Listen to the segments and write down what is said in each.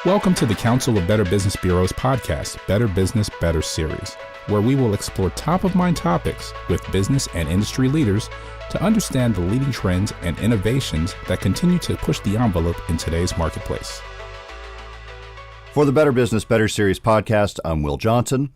Welcome to the Council of Better Business Bureau's podcast, Better Business, Better Series, where we will explore top-of-mind topics with business and industry leaders to understand the leading trends and innovations that continue to push the envelope in today's marketplace. For the Better Business, Better Series podcast, I'm Will Johnson.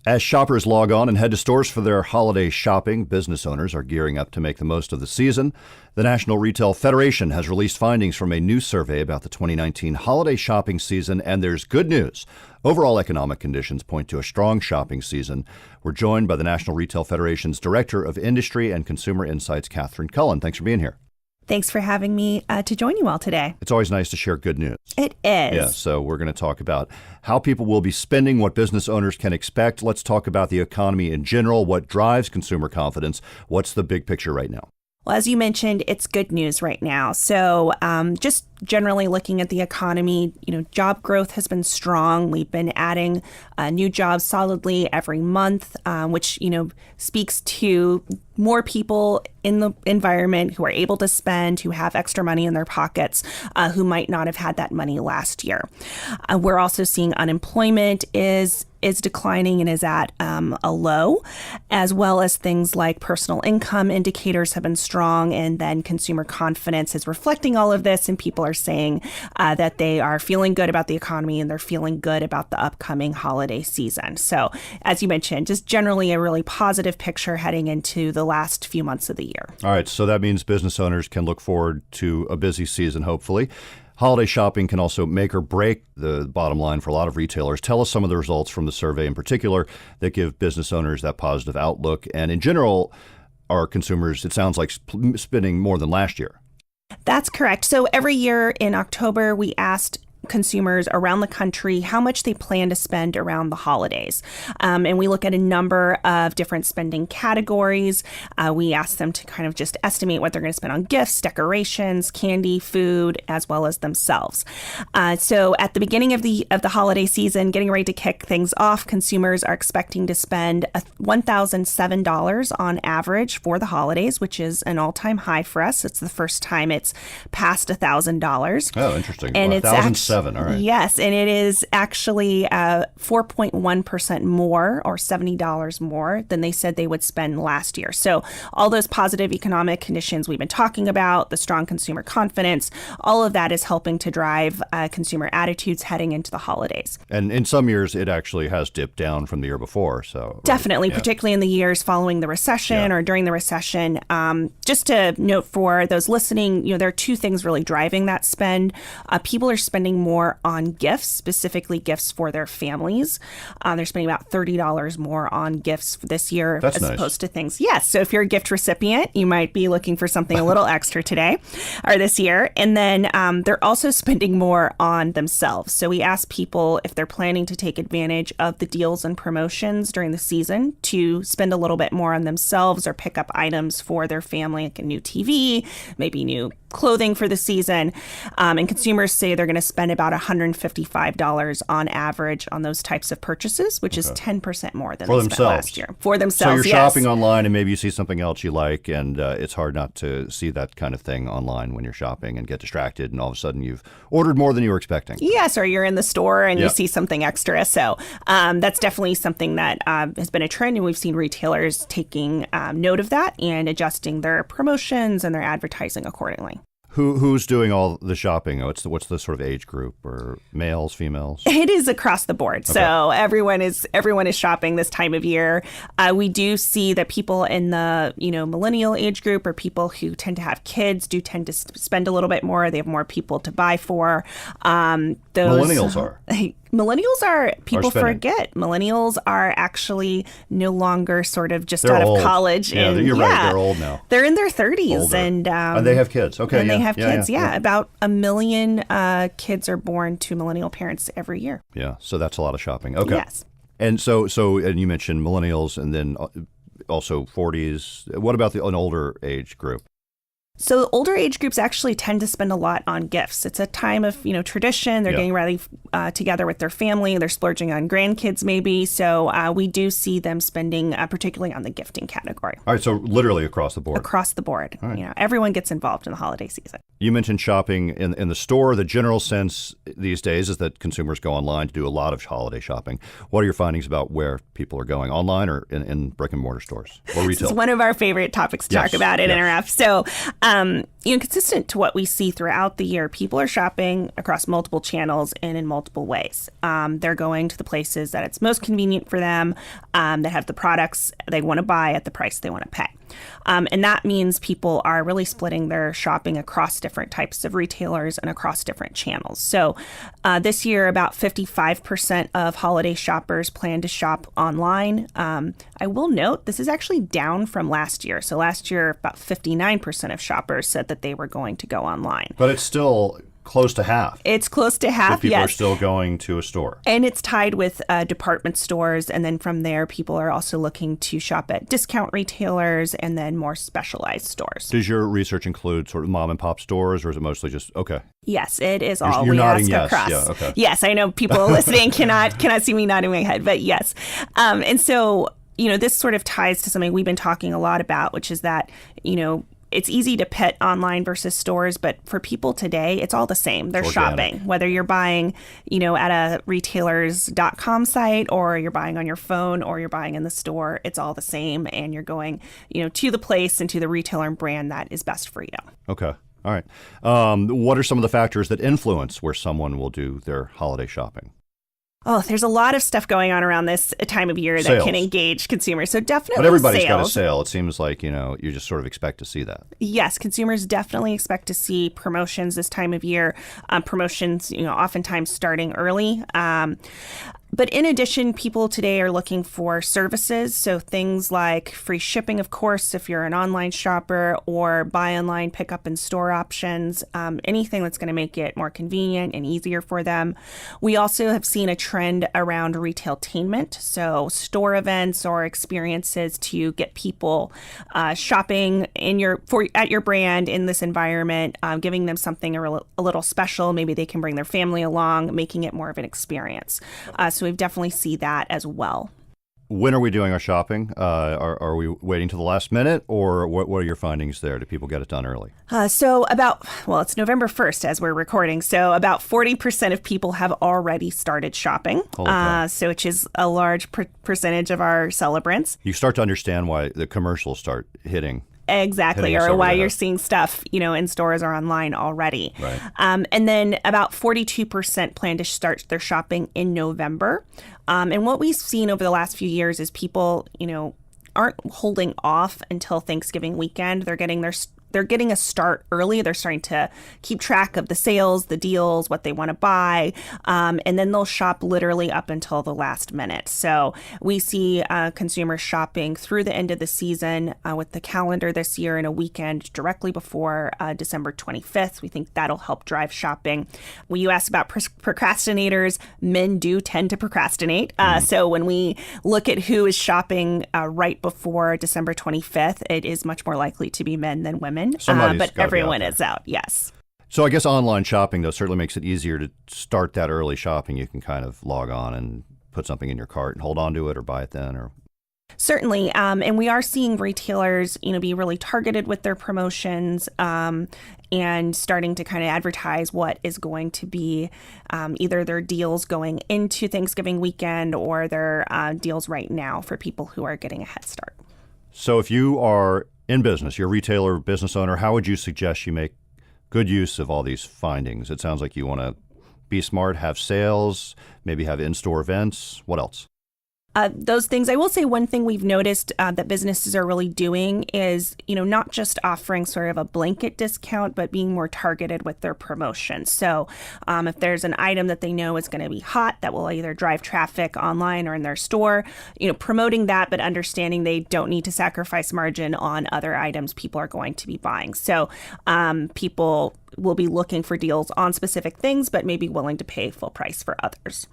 As shoppers log on and head to stores for their holiday shopping, business owners are gearing up to make the most of the season. The National Retail Federation has released findings from a new survey about the 2019 holiday shopping season, and there's good news. Overall economic conditions point to a strong shopping season. We're joined by the National Retail Federation's Director of Industry and Consumer Insights, Katherine Cullen. Thanks for being here. Thanks for having me to join you all today. It's always nice to share good news. It is. Yeah, so we're going to talk about how people will be spending, what business owners can expect. Let's talk about the economy in general, what drives consumer confidence. What's the big picture right now? Well, as you mentioned, it's good news right now. So just generally looking at the economy, job growth has been strong. We've been adding new jobs solidly every month, which, speaks to more people in the environment who are able to spend, who have extra money in their pockets, who might not have had that money last year. We're also seeing unemployment is declining and is at a low, as well as things like personal income indicators have been strong, and then consumer confidence is reflecting all of this, and people are saying that they are feeling good about the economy and they're feeling good about the upcoming holiday season. So, as you mentioned, just generally a really positive picture heading into the last few months of the year. All right, so that means business owners can look forward to a busy season, hopefully. Holiday shopping can also make or break the bottom line for a lot of retailers. Tell us some of the results from the survey in particular that give business owners that positive outlook. And in general, are consumers, it sounds like, spending more than last year? That's correct. So every year in October, we asked consumers around the country how much they plan to spend around the holidays. And we look at a number of different spending categories. We ask them to kind of just estimate what they're going to spend on gifts, decorations, candy, food, as well as themselves. So at the beginning of the holiday season, getting ready to kick things off, consumers are expecting to spend $1,007 on average for the holidays, which is an all-time high for us. It's the first time it's passed $1,000. Oh, interesting. And well, it's actually, all right. Yes, and it is actually 4.1% more, or $70 more than they said they would spend last year. So all those positive economic conditions we've been talking about, the strong consumer confidence, all of that is helping to drive consumer attitudes heading into the holidays. And in some years, it actually has dipped down from the year before. So definitely, yeah. Particularly in the years following the recession or during the recession. Just to note for those listening, there are two things really driving that spend. People are spending more on gifts, specifically gifts for their families. They're spending about $30 more on gifts this year That's as nice. opposed to things. Yes. So if you're a gift recipient, you might be looking for something a little extra today or this year. And then they're also spending more on themselves. So we ask people if they're planning to take advantage of the deals and promotions during the season to spend a little bit more on themselves or pick up items for their family, like a new TV, maybe new clothing for the season. And consumers say they're going to spend about $155 on average on those types of purchases, which is 10% more than they spent last year. For themselves, So you're shopping online and maybe you see something else you like, and it's hard not to see that kind of thing online when you're shopping and get distracted, and all of a sudden you've ordered more than you were expecting. Yes, or you're in the store and you see something extra. So that's definitely something that has been a trend, and we've seen retailers taking note of that and adjusting their promotions and their advertising accordingly. Who's doing all the shopping? What's the sort of age group, or males, females? It is across the board. Okay. So everyone is shopping this time of year. We do see that people in the millennial age group, or people who tend to have kids, do tend to spend a little bit more. They have more people to buy for. Millennials are. Millennials are, people forget, millennials are actually no longer sort of just they're out old. of college. Yeah, you're right. They're old now. They're in their 30s. Older. And they have kids. Okay. And they have kids. Yeah. About 1 million kids are born to millennial parents every year. Yeah. So that's a lot of shopping. Okay. Yes. And so and you mentioned millennials, and then also 40s. What about an older age group? So older age groups actually tend to spend a lot on gifts. It's a time of, tradition. They're getting ready together with their family. They're splurging on grandkids maybe. So we do see them spending particularly on the gifting category. All right. So literally across the board. Across the board. Right. Everyone gets involved in the holiday season. You mentioned shopping in the store. The general sense these days is that consumers go online to do a lot of holiday shopping. What are your findings about where people are going, online or in brick and mortar stores or retail? It's one of our favorite topics to talk about at NRF. So, consistent to what we see throughout the year, people are shopping across multiple channels and in multiple ways. They're going to the places that it's most convenient for them, that have the products they want to buy at the price they want to pay. And that means people are really splitting their shopping across different types of retailers and across different channels. So this year, about 55% of holiday shoppers plan to shop online. I will note this is actually down from last year. So last year, about 59% of shoppers said that they were going to go online. But it's still close to half. It's close to half, people are still going to a store. And it's tied with department stores. And then from there, people are also looking to shop at discount retailers and then more specialized stores. Does your research include sort of mom and pop stores, or is it mostly just, okay? Yes, it is all. You're we nodding ask yes. across. Yeah, okay. Yes, I know people listening cannot see me nodding my head, but yes. And so, this sort of ties to something we've been talking a lot about, which is that, it's easy to pit online versus stores, but for people today, it's all the same. They're shopping, whether you're buying, at a retailer's.com site or you're buying on your phone or you're buying in the store, it's all the same. And you're going, to the place and to the retailer and brand that is best for you. Okay. All right. What are some of the factors that influence where someone will do their holiday shopping? Oh, there's a lot of stuff going on around this time of year that can engage consumers. So definitely But everybody's sales. got a sale. It seems like, you just sort of expect to see that. Yes, consumers definitely expect to see promotions this time of year. Promotions, oftentimes starting early. But in addition, people today are looking for services. So things like free shipping, of course, if you're an online shopper, or buy online, pick up in store options, anything that's going to make it more convenient and easier for them. We also have seen a trend around retailtainment. So store events or experiences to get people shopping at your brand in this environment, giving them something a little special. Maybe they can bring their family along, making it more of an experience. So we definitely see that as well. When are we doing our shopping? Are we waiting till the last minute, or what are your findings there? Do people get it done early? It's November 1st as we're recording. So about 40% of people have already started shopping. So which is a large percentage of our celebrants. You start to understand why the commercials start hitting. Exactly, or why you're seeing stuff, in stores or online already. Right. And then about 42% plan to start their shopping in November. And what we've seen over the last few years is people, aren't holding off until Thanksgiving weekend. They're getting a start early. They're starting to keep track of the sales, the deals, what they want to buy, and then they'll shop literally up until the last minute. So we see consumers shopping through the end of the season with the calendar this year in a weekend directly before December 25th. We think that'll help drive shopping. When you asked about procrastinators, men do tend to procrastinate. So when we look at who is shopping right before December 25th, it is much more likely to be men than women. But everyone is out, yes. So I guess online shopping, though, certainly makes it easier to start that early shopping. You can kind of log on and put something in your cart and hold on to it or buy it then. Or Certainly. And we are seeing retailers, be really targeted with their promotions and starting to kind of advertise what is going to be either their deals going into Thanksgiving weekend or their deals right now for people who are getting a head start. So if you are in business, you're a retailer, business owner, how would you suggest you make good use of all these findings? It sounds like you want to be smart, have sales, maybe have in-store events. What else? Those things. I will say one thing we've noticed that businesses are really doing is, not just offering sort of a blanket discount, but being more targeted with their promotions. So if there's an item that they know is going to be hot that will either drive traffic online or in their store, promoting that, but understanding they don't need to sacrifice margin on other items people are going to be buying. So people will be looking for deals on specific things, but maybe willing to pay full price for others.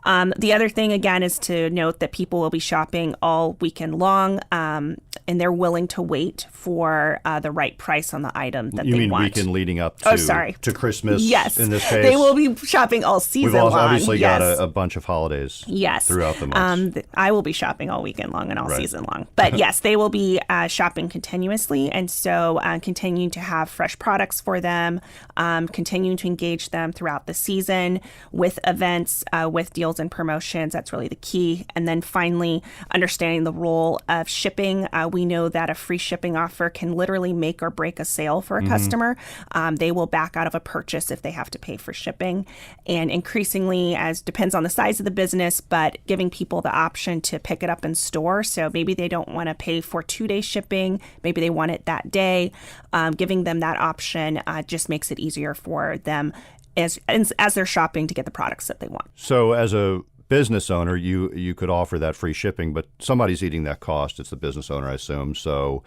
The other thing, again, is to note that people will be shopping all weekend long, and they're willing to wait for the right price on the item that they want. You mean weekend leading up to Christmas? Yes. In this case? They will be shopping all season long. We've obviously got a bunch of holidays throughout the month. I will be shopping all weekend long and all season long. But yes, they will be shopping continuously, and so continuing to have fresh products for them, continuing to engage them throughout the season with events, with deals and promotions. That's really the key. And then finally, understanding the role of shipping. We know that a free shipping offer can literally make or break a sale for a customer. They will back out of a purchase if they have to pay for shipping. And increasingly, as depends on the size of the business, but giving people the option to pick it up in store. So maybe they don't want to pay for 2-day shipping. Maybe they want it that day. Giving them that option just makes it easier for them as they're shopping to get the products that they want. So as a business owner, you could offer that free shipping, but somebody's eating that cost. It's the business owner, I assume. So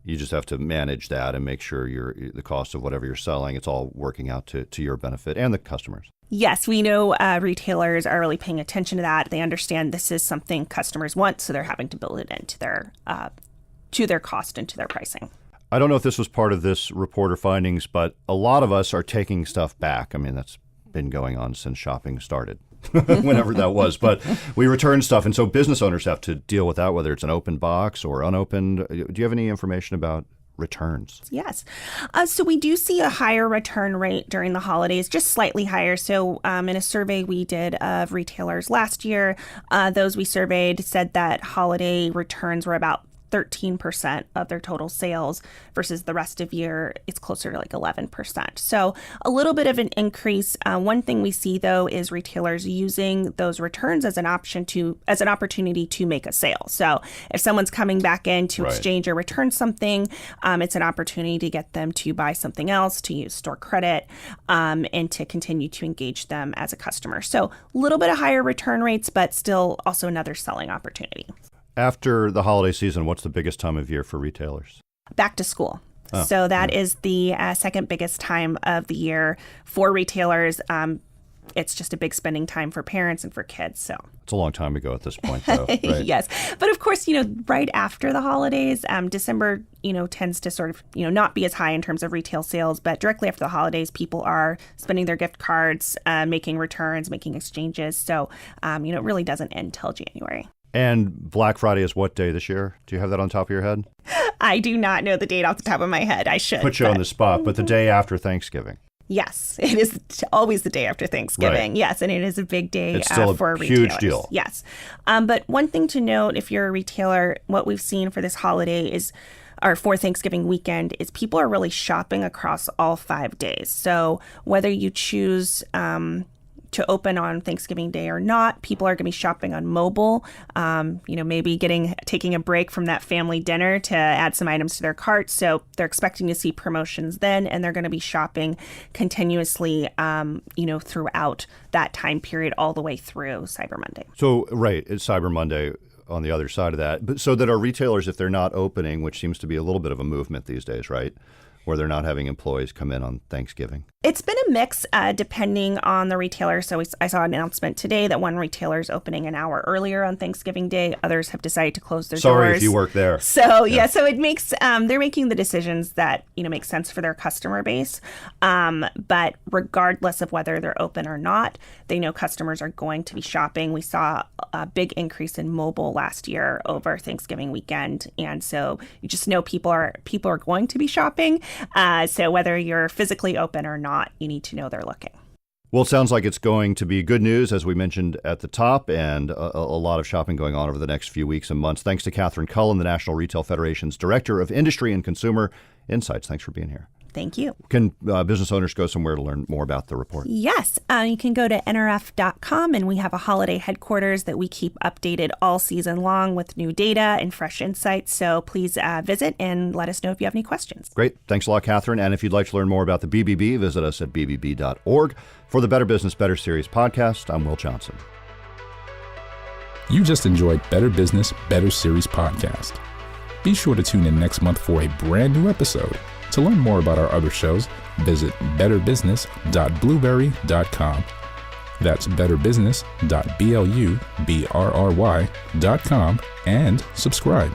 you just have to manage that and make sure the cost of whatever you're selling, it's all working out to your benefit and the customers. Yes, we know retailers are really paying attention to that. They understand this is something customers want, so they're having to build it into their cost, into their pricing. I don't know if this was part of this report or findings, but a lot of us are taking stuff back. I mean, that's been going on since shopping started, whenever that was. But we return stuff, and so business owners have to deal with that, whether it's an open box or unopened. Do you have any information about returns? Yes. So we do see a higher return rate during the holidays, just slightly higher. So in a survey we did of retailers last year, those we surveyed said that holiday returns were about 13% of their total sales versus the rest of year, it's closer to like 11%. So a little bit of an increase. One thing we see though is retailers using those returns as an opportunity to make a sale. So if someone's coming back in to exchange or return something, it's an opportunity to get them to buy something else, to use store credit, and to continue to engage them as a customer. So a little bit of higher return rates, but still also another selling opportunity. After the holiday season, what's the biggest time of year for retailers? Back to school. So that is the second biggest time of the year for retailers. It's just a big spending time for parents and for kids. So it's a long time ago at this point, though. Right? Yes. But of course, right after the holidays, December, tends to sort of, not be as high in terms of retail sales. But directly after the holidays, people are spending their gift cards, making returns, making exchanges. So, it really doesn't end till January. And Black Friday is what day this year? Do you have that on top of your head? I do not know the date off the top of my head. I should. Put you on the spot, but the day after Thanksgiving. Yes, it is always the day after Thanksgiving. Right. Yes, and it is a big day it's still for a retailers. Huge deal. Yes. But one thing to note, if you're a retailer, what we've seen for this holiday is, or for Thanksgiving weekend, is people are really shopping across all 5 days. So whether you choose to open on Thanksgiving Day or not, people are going to be shopping on mobile, maybe taking a break from that family dinner to add some items to their cart. So they're expecting to see promotions then, and they're going to be shopping continuously, throughout that time period all the way through Cyber Monday. So, right, it's Cyber Monday on the other side of that. But so that our retailers, if they're not opening, which seems to be a little bit of a movement these days, right, where they're not having employees come in on Thanksgiving? It's been a mix depending on the retailer. So I saw an announcement today that one retailer is opening an hour earlier on Thanksgiving Day. Others have decided to close their doors. Sorry if you work there. So so it makes they're making the decisions that make sense for their customer base. But regardless of whether they're open or not, they know customers are going to be shopping. We saw a big increase in mobile last year over Thanksgiving weekend, and so you just know people are going to be shopping. So whether you're physically open or not, you need to know they're looking. Well, it sounds like it's going to be good news, as we mentioned at the top, and a lot of shopping going on over the next few weeks and months. Thanks to Katherine Cullen, the National Retail Federation's Director of Industry and Consumer Insights. Thanks for being here. Thank you. Can business owners go somewhere to learn more about the report? Yes. You can go to nrf.com, and we have a holiday headquarters that we keep updated all season long with new data and fresh insights. So please visit and let us know if you have any questions. Great. Thanks a lot, Katherine. And if you'd like to learn more about the BBB, visit us at bbb.org. For the Better Business, Better Series podcast, I'm Will Johnson. You just enjoyed Better Business, Better Series podcast. Be sure to tune in next month for a brand new episode. To learn more about our other shows, visit betterbusiness.blueberry.com. That's betterbusiness.blueberry.com and subscribe.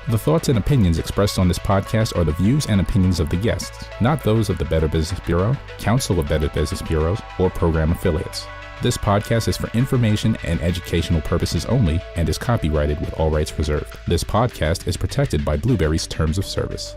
The thoughts and opinions expressed on this podcast are the views and opinions of the guests, not those of the Better Business Bureau, Council of Better Business Bureaus, or program affiliates. This podcast is for information and educational purposes only and is copyrighted with all rights reserved. This podcast is protected by Blueberry's terms of service.